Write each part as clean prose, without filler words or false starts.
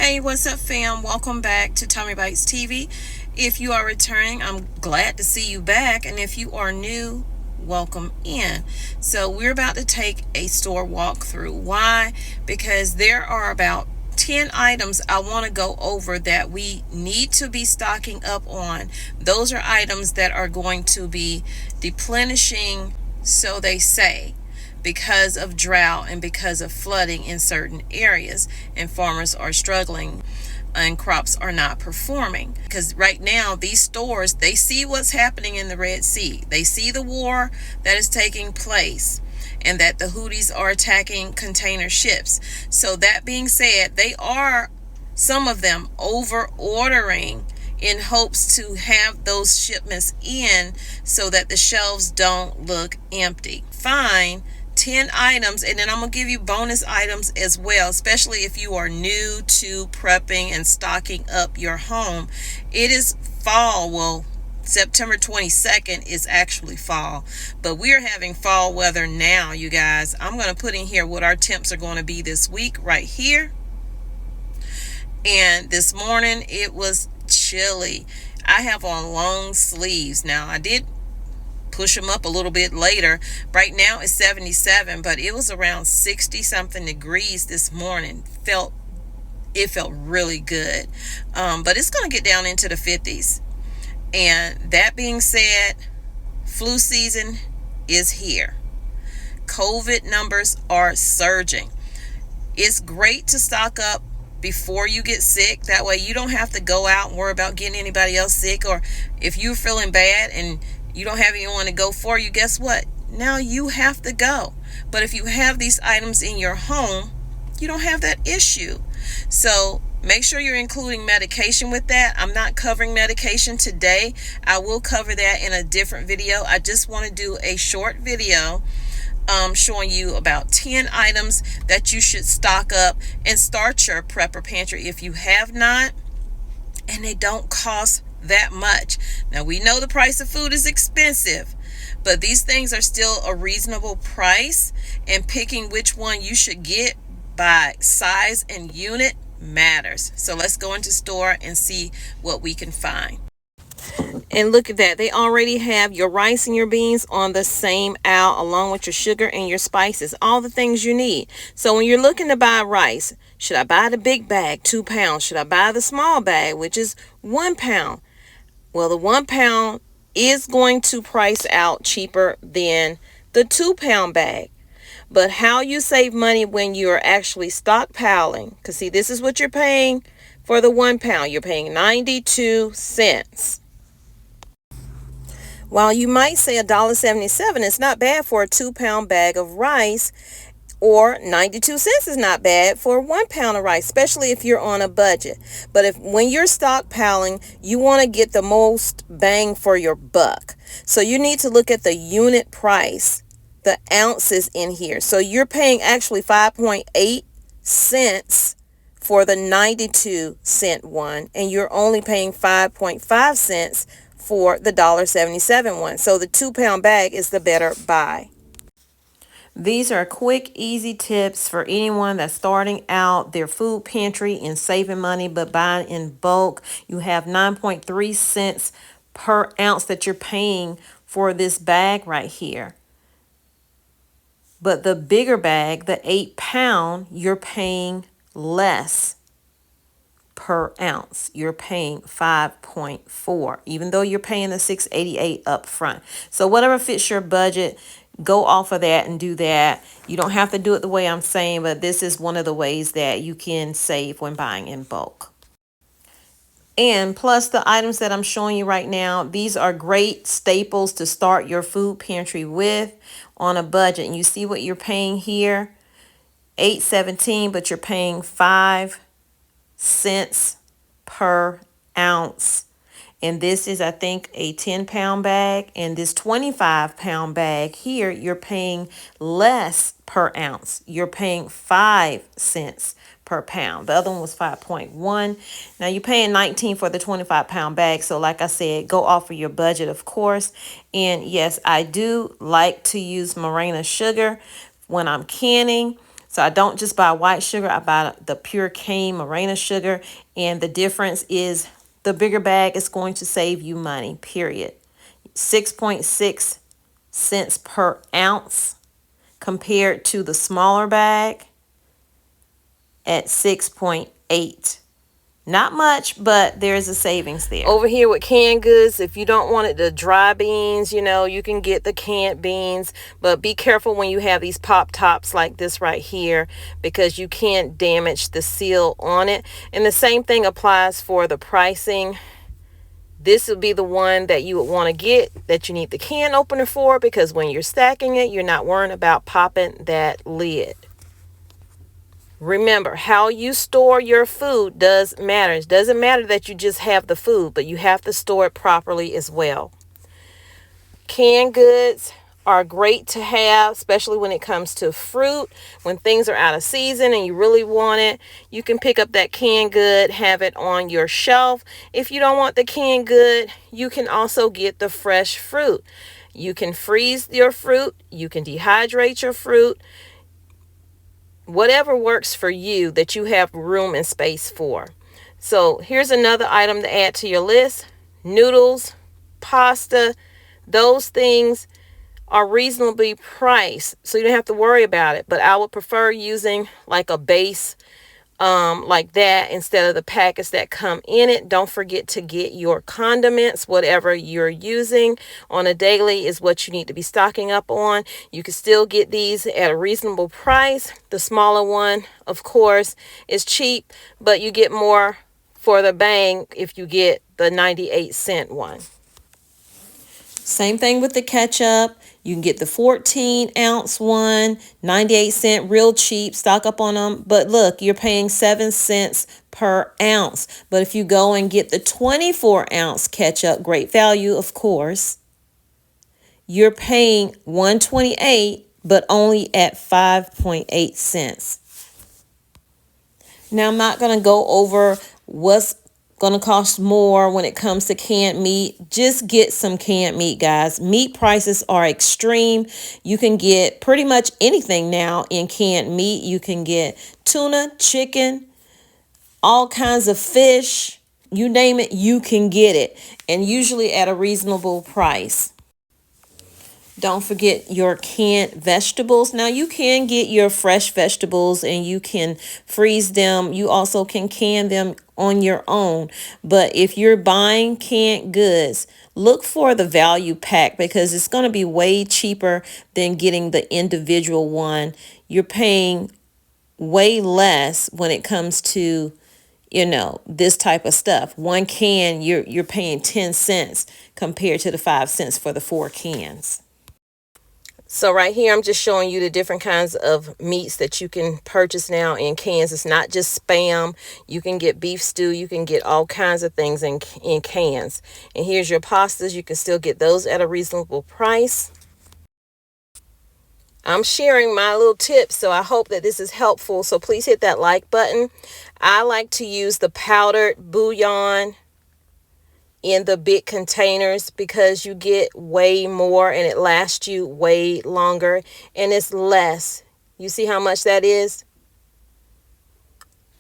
Hey, what's up, fam? Welcome back to Tommy Bites TV. If you are returning, I'm glad to see you back. And if you are new, welcome in. So we're about to take a store walkthrough. Why? Because there are about 10 items I want to go over that we need to be stocking up on. Those are items that are going to be deplenishing, so they say, because of drought and because of flooding in certain areas, and farmers are struggling and crops are not performing. Because right now these stores, they see what's happening in the Red Sea. They see the war that is taking place and that the Houthis are attacking container ships. So that being said, they are, some of them, over ordering in hopes to have those shipments in so that the shelves don't look empty. Fine. 10 items, and then I'm going to give you bonus items as well, especially if you are new to prepping and stocking up your home. It is fall. Well, September 22nd is actually fall, but we're having fall weather now, you guys. I'm going to put in here what our temps are going to be this week right here. And this morning it was chilly. I have on long sleeves. Now, I did push them up a little bit later. Right now it's 77, but it was around 60 something degrees this morning. It felt really good. But it's going to get down into the 50s. And that being said, flu season is here. COVID numbers are surging. It's great to stock up before you get sick. That way you don't have to go out and worry about getting anybody else sick. Or if you're feeling bad and you don't have anyone to go for you, guess what? Now you have to go. But if you have these items in your home, you don't have that issue. So make sure you're including medication with that. I'm not covering medication today. I will cover that in a different video. I just want to do a short video showing you about 10 items that you should stock up and start your prepper pantry if you have not, and they don't cost that much. Now, we know the price of food is expensive, but these things are still a reasonable price, and picking which one you should get by size and unit matters. So let's go into store and see what we can find. And look at that. They already have your rice and your beans on the same aisle, along with your sugar and your spices, all the things you need. So when you're looking to buy rice, should I buy the big bag, 2 pounds? Should I buy the small bag, which is 1 pound? Well, the 1 pound is going to price out cheaper than the 2 pound bag. But how you save money when you're actually stockpiling, because see, this is what you're paying for the 1 pound. You're paying 92 cents. While you might say $1.77, it's not bad for a 2 pound bag of rice, or 92 cents is not bad for 1 pound of rice, especially if you're on a budget. But when you're stockpiling, you want to get the most bang for your buck. So you need to look at the unit price, the ounces in here. So you're paying actually 5.8 cents for the 92 cent one, and you're only paying 5.5 cents for the $1.77 one. So the 2 pound bag is the better buy. These are quick, easy tips for anyone that's starting out their food pantry and saving money but buying in bulk. You have 9.3 cents per ounce that you're paying for this bag right here. But the bigger bag, the 8 pound, you're paying less per ounce. You're paying 5.4, even though you're paying the $6.88 up front. So whatever fits your budget, go off of that and do that. You don't have to do it the way I'm saying, but this is one of the ways that you can save when buying in bulk. And plus the items that I'm showing you right now, these are great staples to start your food pantry with on a budget. And you see what you're paying here, $8.17, but you're paying 5 cents per ounce. And this is, I think, a 10 pound bag. And this 25 pound bag here, you're paying less per ounce. You're paying 5 cents per pound. The other one was 5.1. Now you're paying 19 for the 25 pound bag. So like I said, go off of your budget, of course. And yes, I do like to use Morena sugar when I'm canning. So I don't just buy white sugar, I buy the pure cane morena sugar. And the difference is the bigger bag is going to save you money, period. 6.6 cents per ounce compared to the smaller bag at 6.8. Not much, but there's a savings there. Over here with canned goods, if you don't want it the dry beans, you can get the canned beans, but be careful when you have these pop tops like this right here, because you can't damage the seal on it. And the same thing applies for the pricing. This would be the one that you would want to get, that you need the can opener for, because when you're stacking it, you're not worrying about popping that lid. Remember, how you store your food does matter. It doesn't matter that you just have the food, but you have to store it properly as well. Canned goods are great to have, especially when it comes to fruit. When things are out of season and you really want it, you can pick up that canned good, have it on your shelf. If you don't want the canned good, you can also get the fresh fruit. You can freeze your fruit. You can dehydrate your fruit. Whatever works for you that you have room and space for. So here's another item to add to your list. Noodles, pasta, those things are reasonably priced, so you don't have to worry about it. But I would prefer using like a base like that instead of the packets that come in it. Don't forget to get your condiments. Whatever you're using on a daily is what you need to be stocking up on. You can still get these at a reasonable price. The smaller one, of course, is cheap, but you get more for the bang if you get the 98-cent one. Same thing with the ketchup. You can get the 14-ounce one, 98-cent, real cheap, stock up on them. But look, you're paying 7 cents per ounce. But if you go and get the 24-ounce ketchup, great value, of course, you're paying $1.28, but only at 5.8 cents. Now, I'm not going to go over what's going to cost more when it comes to canned meat. Just get some canned meat, guys. Meat prices are extreme. You can get pretty much anything now in canned meat. You can get tuna, chicken, all kinds of fish. You name it, you can get it, and usually at a reasonable price. Don't forget your canned vegetables. Now, you can get your fresh vegetables and you can freeze them. You also can can them on your own. But if you're buying canned goods, look for the value pack, because it's going to be way cheaper than getting the individual one. You're paying way less when it comes to this type of stuff. One can, you're paying 10 cents compared to the 5 cents for the 4 cans. So right here, I'm just showing you the different kinds of meats that you can purchase now in cans. It's not just Spam. You can get beef stew. You can get all kinds of things in cans. And here's your pastas. You can still get those at a reasonable price. I'm sharing my little tips, so I hope that this is helpful. So please hit that like button. I like to use the powdered bouillon in the big containers because you get way more and it lasts you way longer and it's less. You see how much that is?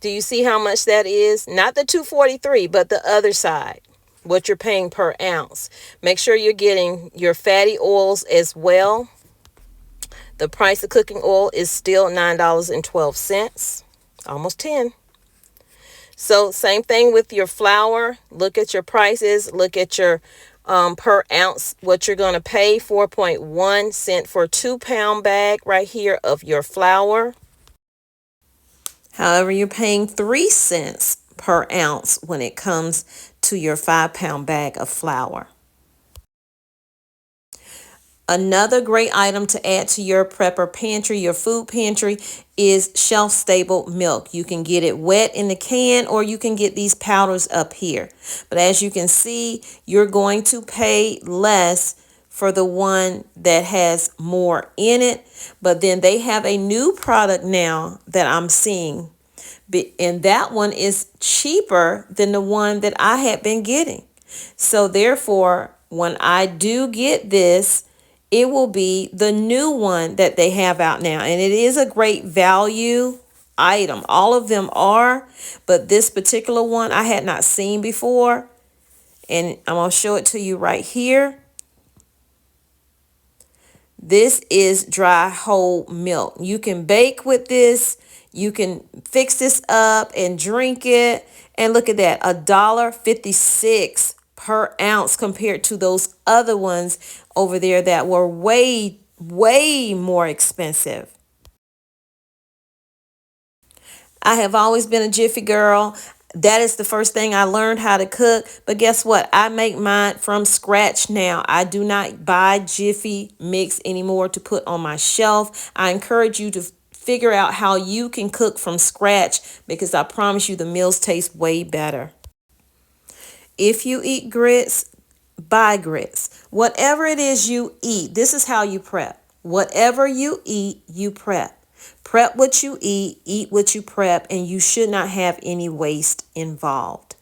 Do you see how much that is? Not the $2.43, but the other side, what you're paying per ounce. Make sure you're getting your fatty oils as well. The price of cooking oil is still $9.12, almost 10. So same thing with your flour. Look at your prices. Look at your per ounce, what you're going to pay. 4.1 cent for a 2-pound bag right here of your flour. However, you're paying 3 cents per ounce when it comes to your 5-pound bag of flour. Another great item to add to your prepper pantry, your food pantry, is shelf-stable milk. You can get it wet in the can or you can get these powders up here. But as you can see, you're going to pay less for the one that has more in it. But then they have a new product now that I'm seeing. And that one is cheaper than the one that I had been getting. So therefore, when I do get this, it will be the new one that they have out now. And it is a great value item. All of them are, but this particular one I had not seen before. And I'm going to show it to you right here. This is dry whole milk. You can bake with this. You can fix this up and drink it. And look at that, $1.56 per ounce compared to those other ones over there that were way more expensive. I have always been a Jiffy girl. That is the first thing I learned how to cook. But guess what? I make mine from scratch now. I do not buy Jiffy mix anymore to put on my shelf. I encourage you to figure out how you can cook from scratch, because I promise you the meals taste way better. If you eat grits, buy grits. Whatever it is you eat, this is how you prep. Whatever you eat, you prep. Prep what you eat what you prep, and you should not have any waste involved.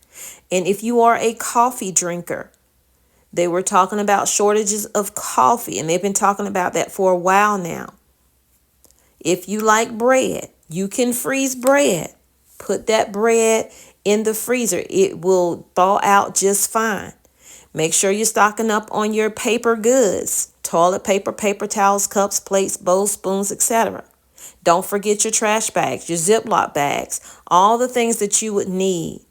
And if you are a coffee drinker, they were talking about shortages of coffee, and they've been talking about that for a while now. If you like bread, you can freeze bread. Put that bread in the freezer. It will thaw out just fine. Make sure you're stocking up on your paper goods, toilet paper, paper towels, cups, plates, bowls, spoons, etc. Don't forget your trash bags, your Ziploc bags, all the things that you would need,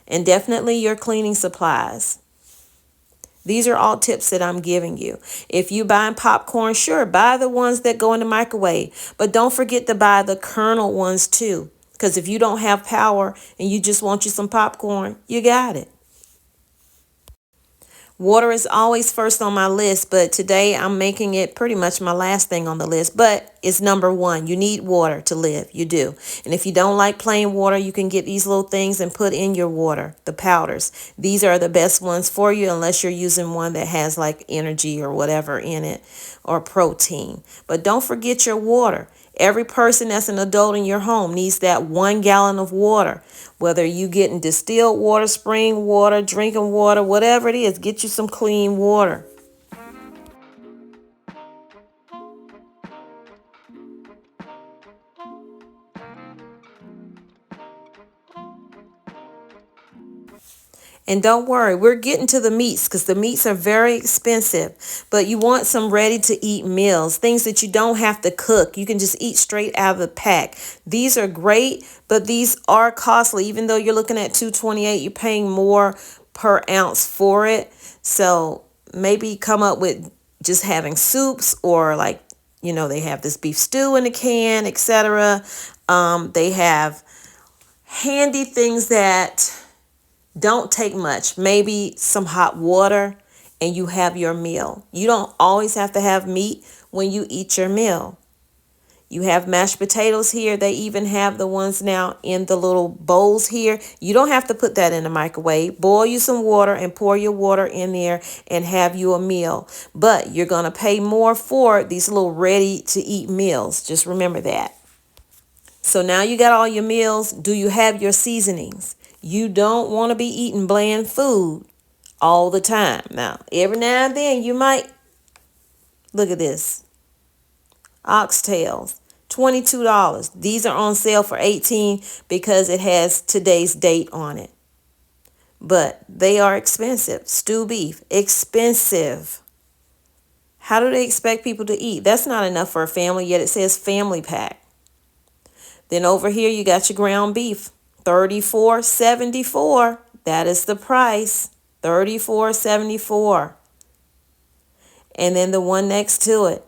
and definitely your cleaning supplies. These are all tips that I'm giving you. If you buying popcorn, sure, buy the ones that go in the microwave, but don't forget to buy the kernel ones too, because if you don't have power and you just want you some popcorn, you got it. Water is always first on my list, but today I'm making it pretty much my last thing on the list. But it's number one. You need water to live. You do. And if you don't like plain water, you can get these little things and put in your water, the powders. These are the best ones for you, unless you're using one that has like energy or whatever in it, or protein. But don't forget your water. Every person that's an adult in your home needs that 1 gallon of water. Whether you getting distilled water, spring water, drinking water, whatever it is, get you some clean water. And don't worry, we're getting to the meats, because the meats are very expensive. But you want some ready to eat meals, things that you don't have to cook. You can just eat straight out of the pack. These are great, but these are costly. Even though you're looking at $2.28, you're paying more per ounce for it. So maybe come up with just having soups, or like, they have this beef stew in a can, etc. They have handy things that don't take much. Maybe some hot water, and you have your meal. You don't always have to have meat when you eat your meal. You have mashed potatoes here. They even have the ones now in the little bowls here. You don't have to put that in the microwave. Boil you some water and pour your water in there and have you a meal. But you're going to pay more for these little ready to eat meals. Just remember that. So now you got all your meals. Do you have your seasonings? You don't want to be eating bland food all the time. Now, every now and then you might, look at this, oxtails, $22. These are on sale for $18 because it has today's date on it. But they are expensive. Stew beef, expensive. How do they expect people to eat? That's not enough for a family, yet it says family pack. Then over here you got your ground beef, $34.74. That is the price, $34.74. And then the one next to it,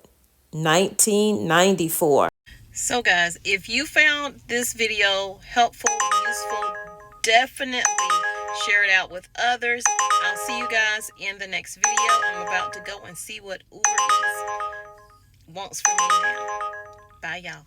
$19.94. So guys, if you found this video helpful, useful, definitely share it out with others. I'll see you guys in the next video. I'm about to go and see what Uber Eats wants from me now. Bye y'all.